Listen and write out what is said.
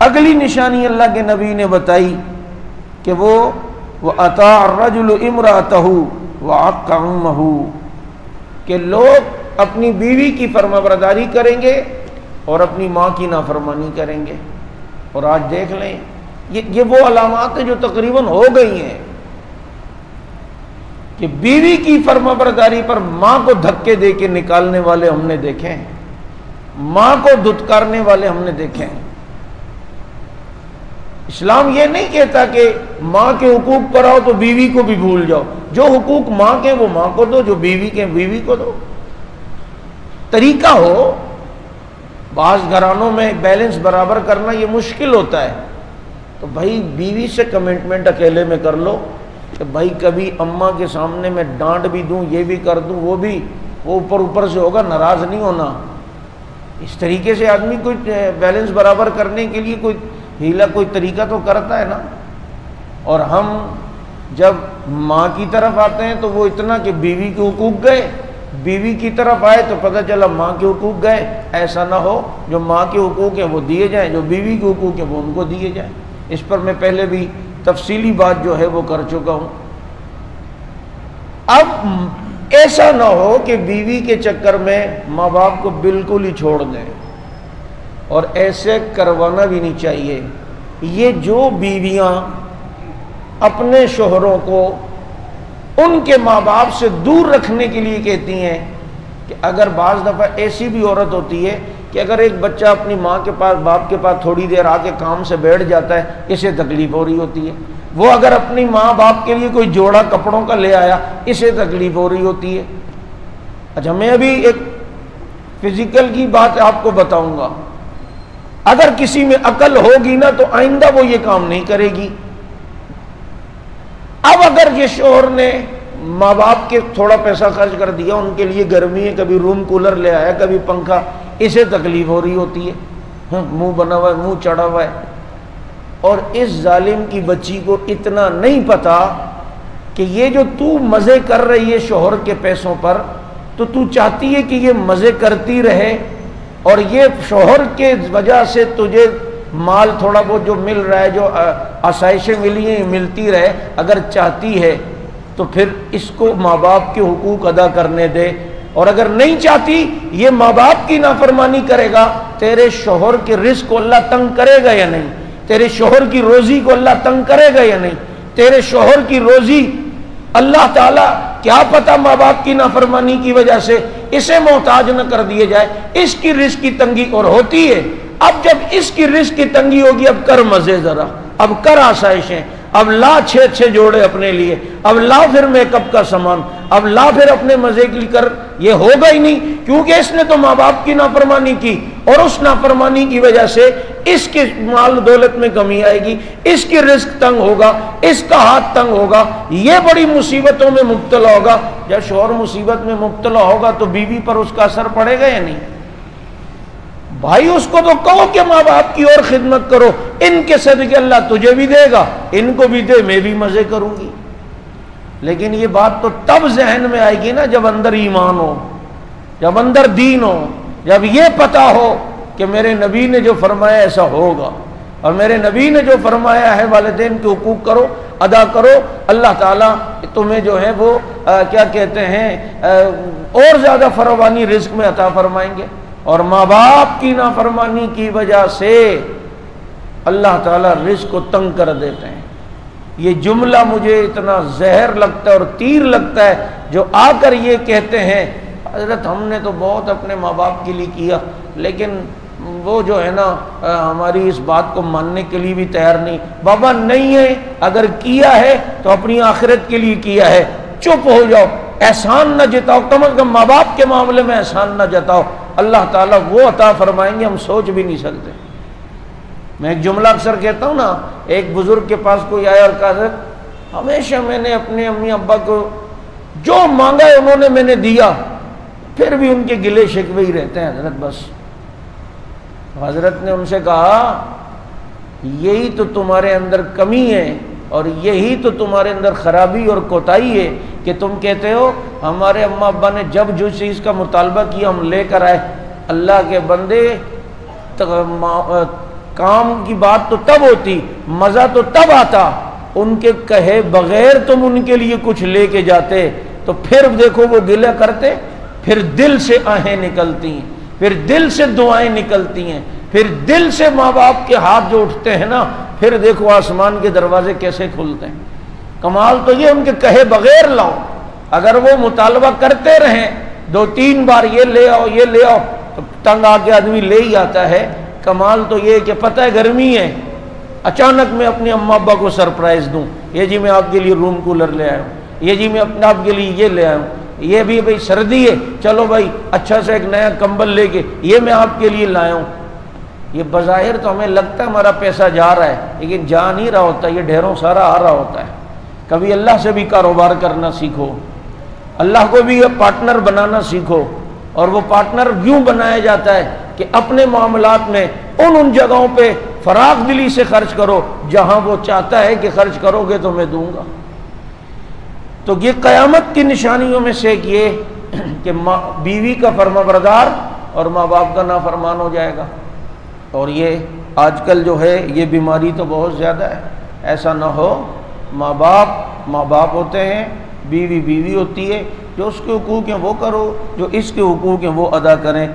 اگلی نشانی اللہ کے نبی نے بتائی کہ وہ وَأَطَاعَ الرَّجُلُ امْرَأَتَهُ وَعَقَّ أُمَّهُ، کہ لوگ اپنی بیوی کی فرمانبرداری کریں گے اور اپنی ماں کی نافرمانی کریں گے۔ اور آج دیکھ لیں یہ وہ علامات ہیں جو تقریباً ہو گئی ہیں کہ بیوی کی فرمانبرداری پر ماں کو دھکے دے کے نکالنے والے ہم نے دیکھے ہیں، ماں کو دھتکارنے والے ہم نے دیکھے ہیں۔ اسلام یہ نہیں کہتا کہ ماں کے حقوق پر آؤ تو بیوی کو بھی بھول جاؤ، جو حقوق ماں کے وہ ماں کو دو، جو بیوی کے بیوی کو دو۔ طریقہ ہو، بعض گھرانوں میں بیلنس برابر کرنا یہ مشکل ہوتا ہے، تو بھائی بیوی سے کمٹمنٹ اکیلے میں کر لو کہ بھائی کبھی اماں کے سامنے میں ڈانٹ بھی دوں، یہ بھی کر دوں، وہ بھی وہ اوپر سے ہوگا، ناراض نہیں ہونا۔ اس طریقے سے آدمی کوئی بیلنس برابر کرنے کے لیے کوئی ہیلا، کوئی طریقہ تو کرتا ہے نا۔ اور ہم جب ماں کی طرف آتے ہیں تو وہ اتنا کہ بیوی کے حقوق گئے، بیوی کی طرف آئے تو پتہ چلا ماں کے حقوق گئے۔ ایسا نہ ہو جو ماں کے حقوق ہیں وہ دیے جائیں، جو بیوی کے حقوق ہیں وہ ان کو دیے جائیں۔ اس پر میں پہلے بھی تفصیلی بات جو ہے وہ کر چکا ہوں۔ اب ایسا نہ ہو کہ بیوی کے چکر میں ماں باپ کو بالکل ہی چھوڑ دیں، اور ایسے کروانا بھی نہیں چاہیے۔ یہ جو بیویاں اپنے شوہروں کو ان کے ماں باپ سے دور رکھنے کے لیے کہتی ہیں کہ اگر بعض دفعہ ایسی بھی عورت ہوتی ہے کہ اگر ایک بچہ اپنی ماں کے پاس باپ کے پاس تھوڑی دیر آ کے کام سے بیٹھ جاتا ہے، اسے تکلیف ہو رہی ہوتی ہے۔ وہ اگر اپنی ماں باپ کے لیے کوئی جوڑا کپڑوں کا لے آیا، اسے تکلیف ہو رہی ہوتی ہے۔ اچھا، میں ابھی ایک فزیکل کی بات آپ کو بتاؤں گا، اگر کسی میں عقل ہوگی نا تو آئندہ وہ یہ کام نہیں کرے گی۔ اب اگر یہ شوہر نے ماں باپ کے تھوڑا پیسہ خرچ کر دیا، ان کے لیے گرمی ہے، کبھی روم کولر لے آیا، کبھی پنکھا، اسے تکلیف ہو رہی ہوتی ہے، منہ بنا ہوا ہے، منہ چڑھا ہوا ہے۔ اور اس ظالم کی بچی کو اتنا نہیں پتا کہ یہ جو تو مزے کر رہی ہے شوہر کے پیسوں پر، تو چاہتی ہے کہ یہ مزے کرتی رہے، اور یہ شوہر کے وجہ سے تجھے مال تھوڑا بہت جو مل رہا ہے، جو آسائشیں ملی ہیں ملتی رہے۔ اگر چاہتی ہے تو پھر اس کو ماں باپ کے حقوق ادا کرنے دے، اور اگر نہیں چاہتی، یہ ماں باپ کی نافرمانی کرے گا، تیرے شوہر کے رزق کو اللہ تنگ کرے گا یا نہیں؟ تیرے شوہر کی روزی کو اللہ تنگ کرے گا یا نہیں؟ تیرے شوہر کی روزی اللہ تعالیٰ کیا پتہ ماں باپ کی نافرمانی کی وجہ سے اسے محتاج نہ کر دیے جائے۔ اس کی رزق کی تنگی اور ہوتی ہے۔ اب جب اس کی رزق کی تنگی ہوگی، اب کر مزے ذرا، اب کر آسائشیں، اب لا 6 جوڑے اپنے لیے، اب لا پھر میک اپ کا سامان، اب لا پھر اپنے مزے کے لیے کر۔ یہ ہوگا ہی نہیں، کیونکہ اس نے تو ماں باپ کی نافرمانی کی، اور اس نافرمانی کی وجہ سے اس کے مال دولت میں کمی آئے گی، اس کی رزق تنگ ہوگا، اس کا ہاتھ تنگ ہوگا، یہ بڑی مصیبتوں میں مبتلا ہوگا۔ جب شوہر مصیبت میں مبتلا ہوگا تو بیوی پر اس کا اثر پڑے گا یا نہیں؟ بھائی اس کو تو کہو کہ ماں باپ کی اور خدمت کرو، ان کے صدقے اللہ تجھے بھی دے گا، ان کو بھی دے، میں بھی مزے کروں گی۔ لیکن یہ بات تو تب ذہن میں آئے گی نا جب اندر ایمان ہو، جب اندر دین ہو، جب یہ پتا ہو کہ میرے نبی نے جو فرمایا ایسا ہوگا، اور میرے نبی نے جو فرمایا ہے والدین کے حقوق کرو، ادا کرو، اللہ تعالیٰ تمہیں جو ہے وہ کیا کہتے ہیں اور زیادہ فراوانی رزق میں عطا فرمائیں گے۔ اور ماں باپ کی نافرمانی کی وجہ سے اللہ تعالیٰ رزق کو تنگ کر دیتے ہیں۔ یہ جملہ مجھے اتنا زہر لگتا ہے اور تیر لگتا ہے، جو آ کر یہ کہتے ہیں حضرت ہم نے تو بہت اپنے ماں باپ کے لیے کیا، لیکن وہ جو ہے نا ہماری اس بات کو ماننے کے لیے بھی تیار نہیں۔ بابا نہیں ہے، اگر کیا ہے تو اپنی آخرت کے لیے کیا ہے، چپ ہو جاؤ، احسان نہ جتاؤ، کم از کم ماں باپ کے معاملے میں احسان نہ جتاؤ، اللہ تعالیٰ وہ عطا فرمائیں گے ہم سوچ بھی نہیں سکتے۔ میں ایک جملہ اکثر کہتا ہوں نا، ایک بزرگ کے پاس کوئی آیا اور کہا حضرت ہمیشہ میں نے اپنے امی ابا کو جو مانگا ہے انہوں نے میں نے دیا، پھر بھی ان کے گلے شکوے ہی رہتے ہیں حضرت بس۔ حضرت نے ان سے کہا یہی تو تمہارے اندر کمی ہے، اور یہی تو تمہارے اندر خرابی اور کوتاہی ہے کہ تم کہتے ہو ہمارے اماں ابا نے جب جو چیز کا مطالبہ کیا ہم لے کر آئے۔ اللہ کے بندے، کام کی بات تو تب ہوتی، مزہ تو تب آتا ان کے کہے بغیر تم ان کے لیے کچھ لے کے جاتے، تو پھر دیکھو وہ گلہ کرتے، پھر دل سے آہیں نکلتی ہیں، پھر دل سے دعائیں نکلتی ہیں، پھر دل سے ماں باپ کے ہاتھ جو اٹھتے ہیں نا، پھر دیکھو آسمان کے دروازے کیسے کھلتے ہیں۔ کمال تو یہ ان کے کہے بغیر لاؤ، اگر وہ مطالبہ کرتے رہیں 2-3 بار یہ لے آؤ یہ لے آؤ تو تنگ آ کے آدمی لے ہی آتا ہے۔ کمال تو یہ کہ پتہ ہے گرمی ہے، اچانک میں اپنے اماں ابا کو سرپرائز دوں، یہ جی میں آپ کے لیے روم کولر لے آیا ہوں، یہ جی میں اپنے آپ کے لیے یہ لے آیا ہوں، یہ بھی بھائی سردی ہے چلو بھائی اچھا سے ایک نیا کمبل لے کے یہ میں آپ کے لیے لایا ہوں۔ یہ بظاہر تو ہمیں لگتا ہے ہمارا پیسہ جا رہا ہے، لیکن جا نہیں رہا ہوتا، یہ ڈھیروں سارا آ رہا ہوتا ہے۔ کبھی اللہ سے بھی کاروبار کرنا سیکھو، اللہ کو بھی پارٹنر بنانا سیکھو، اور وہ پارٹنر یوں بنایا جاتا ہے کہ اپنے معاملات میں ان جگہوں پہ فراغ دلی سے خرچ کرو جہاں وہ چاہتا ہے کہ خرچ کرو گے تو میں دوں گا۔ تو یہ قیامت کی نشانیوں میں سے ایک یہ کہ بیوی کا فرما بردار اور ماں باپ کا نافرمان ہو جائے گا۔ اور یہ آج کل جو ہے یہ بیماری تو بہت زیادہ ہے، ایسا نہ ہو ماں باپ ہوتے ہیں، بیوی ہوتی ہے، جو اس کے حقوق ہیں وہ کرو، جو اس کے حقوق ہیں وہ ادا کریں۔